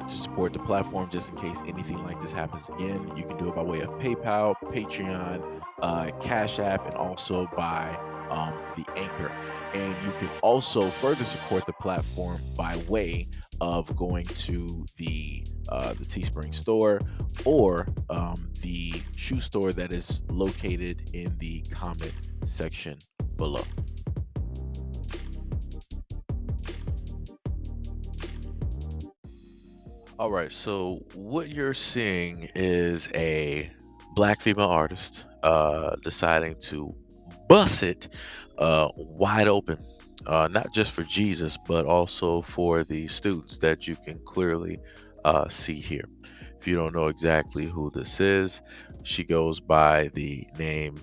to support the platform just in case anything like this happens again, you can do it by way of PayPal, Patreon, Cash App, and also by the Anchor. And you can also further support the platform by way of going to the Teespring store or the shoe store that is located in the comment section below. All right, so what you're seeing is a black female artist deciding to bust it wide open, not just for Jesus, but also for the students that you can clearly see here. If you don't know exactly who this is, she goes by the name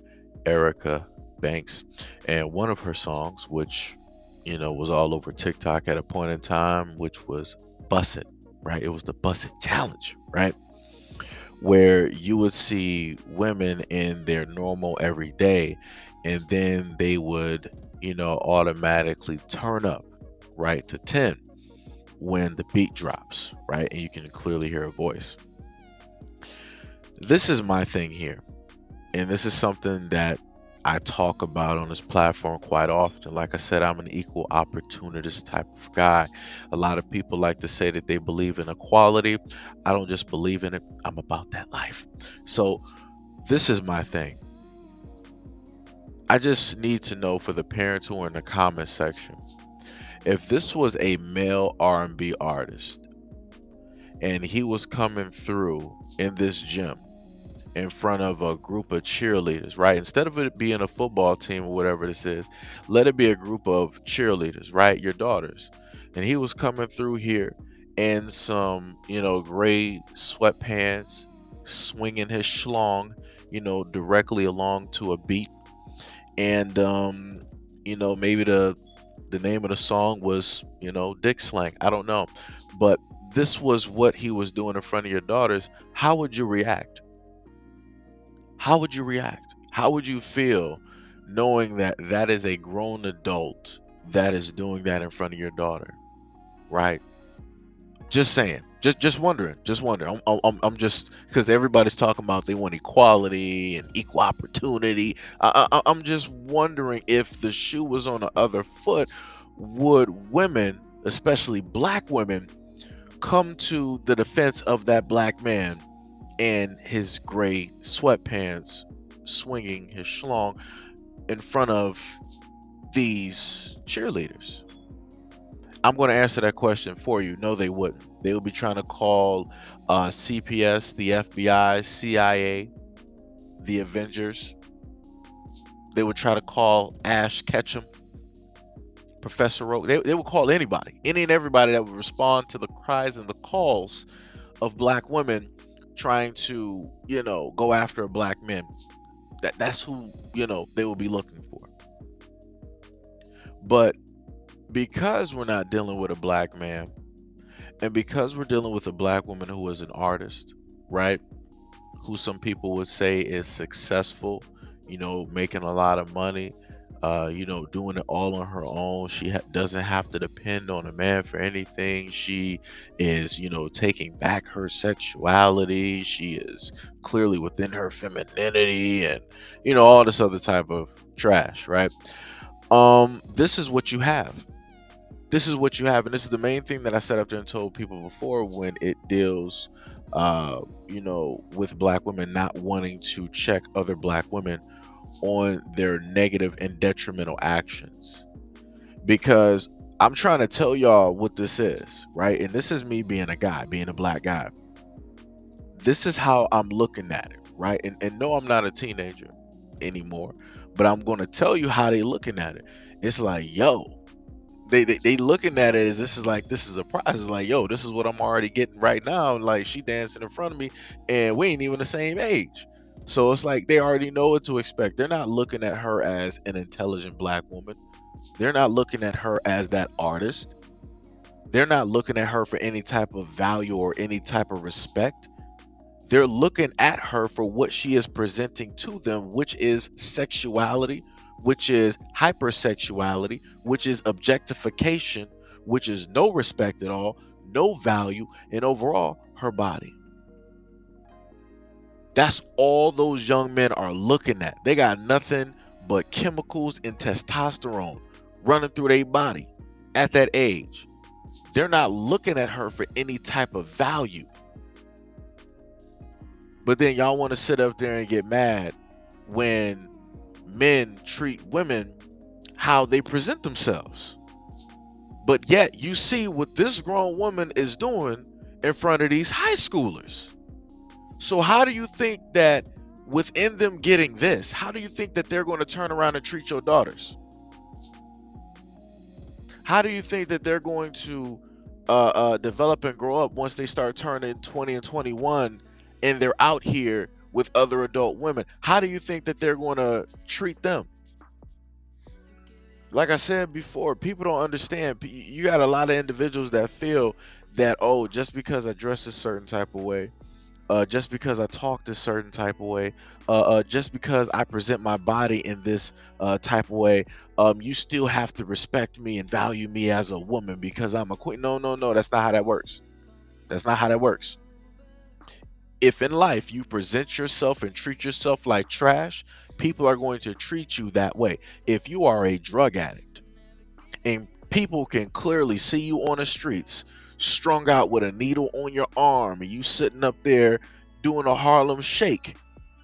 Erica Banks, and one of her songs, which was all over TikTok at a point in time, which was "Bust It." Right? It was the Bust It Challenge, right? Where you would see women in their normal everyday, and then they would, automatically turn up, right, to 10 when the beat drops, right? And you can clearly hear a voice. This is my thing here. And this is something that I talk about on this platform quite often. Like I said, I'm an equal opportunist type of guy. A lot of people like to say that they believe in equality. I don't just believe in it, I'm about that life. So, this is my thing. I just need to know for the parents who are in the comment section, if this was a male R&B artist and he was coming through in this gym in front of a group of cheerleaders, right? Instead of it being a football team or whatever this is, let it be a group of cheerleaders, right? Your daughters. And he was coming through here in some, gray sweatpants, swinging his schlong, directly along to a beat. And, maybe the name of the song was, Dick Slang. I don't know. But this was what he was doing in front of your daughters. How would you react? How would you react? How would you feel knowing that that is a grown adult that is doing that in front of your daughter, right? Just saying. Just wondering. Just wondering. I'm just because everybody's talking about they want equality and equal opportunity. I'm just wondering if the shoe was on the other foot, would women, especially black women, come to the defense of that black man in his gray sweatpants, swinging his schlong in front of these cheerleaders? I'm going to answer that question for you. No, they wouldn't. They would be trying to call CPS, the FBI, CIA, the Avengers. They would try to call Ash Ketchum, Professor Rogue. They would call anybody, any and everybody that would respond to the cries and the calls of black women trying to, go after a black man. That's who, they will be looking for. But because we're not dealing with a black man, and because we're dealing with a black woman who is an artist, right? Who some people would say is successful, making a lot of money, doing it all on her own. She doesn't have to depend on a man for anything. She is, taking back her sexuality. She is clearly within her femininity and, all this other type of trash, right? This is what you have. This is what you have, and this is the main thing that I set up there and told people before when it deals, with black women not wanting to check other black women on their negative and detrimental actions. Because I'm trying to tell y'all what this is, right? And this is me being a guy, being a black guy. This is how I'm looking at it, right? And no, I'm not a teenager anymore, but I'm going to tell you how they looking at it. It's like, yo, they looking at it as this is a prize. It's like, yo, this is what I'm already getting right now. Like, she dancing in front of me and we ain't even the same age. So it's like they already know what to expect. They're not looking at her as an intelligent black woman. They're not looking at her as that artist. They're not looking at her for any type of value or any type of respect. They're looking at her for what she is presenting to them, which is sexuality, which is hypersexuality, which is objectification, which is no respect at all, no value in overall her body. That's all those young men are looking at. They got nothing but chemicals and testosterone running through their body at that age. They're not looking at her for any type of value. But then y'all want to sit up there and get mad when men treat women how they present themselves. But yet you see what this grown woman is doing in front of these high schoolers. So how do you think that within them getting this, how do you think that they're going to turn around and treat your daughters? How do you think that they're going to develop and grow up once they start turning 20 and 21 and they're out here with other adult women? How do you think that they're going to treat them? Like I said before, people don't understand. You got a lot of individuals that feel that, oh, just because I dress a certain type of way, just because I talk this certain type of way, just because I present my body in this type of way, you still have to respect me and value me as a woman because I'm a queen. No, no, no, that's not how that works. That's not how that works. If in life you present yourself and treat yourself like trash, people are going to treat you that way. If you are a drug addict and people can clearly see you on the streets strung out with a needle on your arm and you sitting up there doing a Harlem shake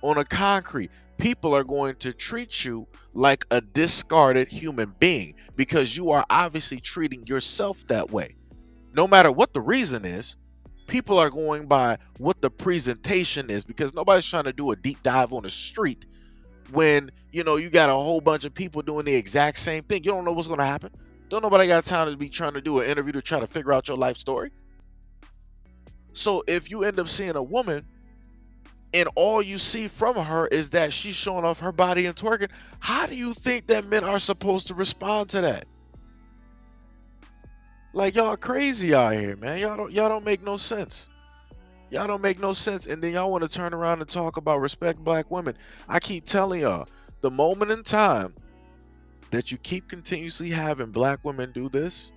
on a concrete, people are going to treat you like a discarded human being because you are obviously treating yourself that way. No matter what the reason is, people are going by what the presentation is because nobody's trying to do a deep dive on the street when you got a whole bunch of people doing the exact same thing. You don't know what's going to happen. Don't nobody got time to be trying to do an interview to try to figure out your life story. So if you end up seeing a woman and all you see from her is that she's showing off her body and twerking, how do you think that men are supposed to respond to that? Like, y'all crazy out here, man. Y'all don't make no sense. Y'all don't make no sense. And then y'all want to turn around and talk about respect black women. I keep telling y'all, the moment in time that you keep continuously having black women do this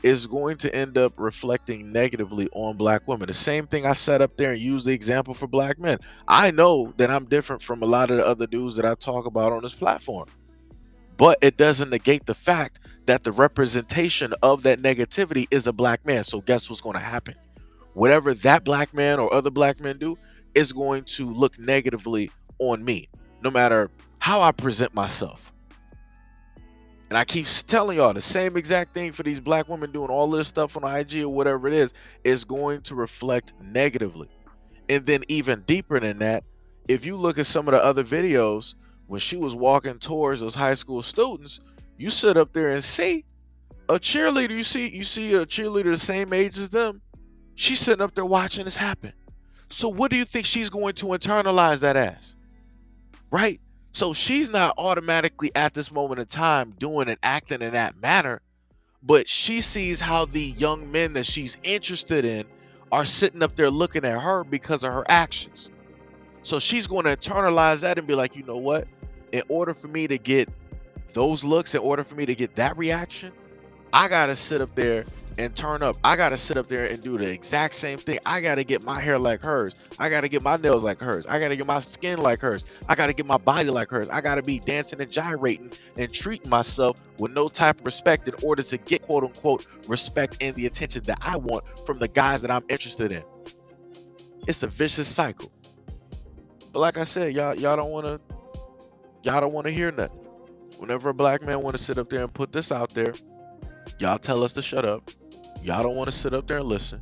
is going to end up reflecting negatively on black women. The same thing I set up there and use the example for black men. I know that I'm different from a lot of the other dudes that I talk about on this platform, but it doesn't negate the fact that the representation of that negativity is a black man. So guess what's going to happen? Whatever that black man or other black men do is going to look negatively on me, no matter how I present myself. And I keep telling y'all the same exact thing for these black women doing all this stuff on IG or whatever it is going to reflect negatively. And then even deeper than that, if you look at some of the other videos, when she was walking towards those high school students, you sit up there and see a cheerleader. You see a cheerleader the same age as them. She's sitting up there watching this happen. So what do you think she's going to internalize that as? Right? So she's not automatically at this moment in time doing and acting in that manner, but she sees how the young men that she's interested in are sitting up there looking at her because of her actions. So she's going to internalize that and be like, you know what? In order for me to get those looks, in order for me to get that reaction, I got to sit up there and turn up. I got to sit up there and do the exact same thing. I got to get my hair like hers. I got to get my nails like hers. I got to get my skin like hers. I got to get my body like hers. I got to be dancing and gyrating and treating myself with no type of respect in order to get quote unquote respect and the attention that I want from the guys that I'm interested in. It's a vicious cycle. But like I said, y'all don't want to hear nothing. Whenever a black man want to sit up there and put this out there, y'all tell us to shut up. Y'all don't want to sit up there and listen.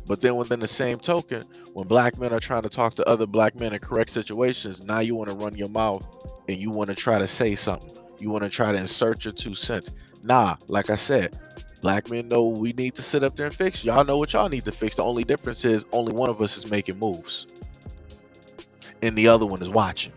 But then within the same token, when black men are trying to talk to other black men in correct situations, now you want to run your mouth and you want to try to say something. You want to try to insert your 2 cents. Nah, like I said, black men know we need to sit up there and fix. Y'all know what y'all need to fix. The only difference is only one of us is making moves and the other one is watching.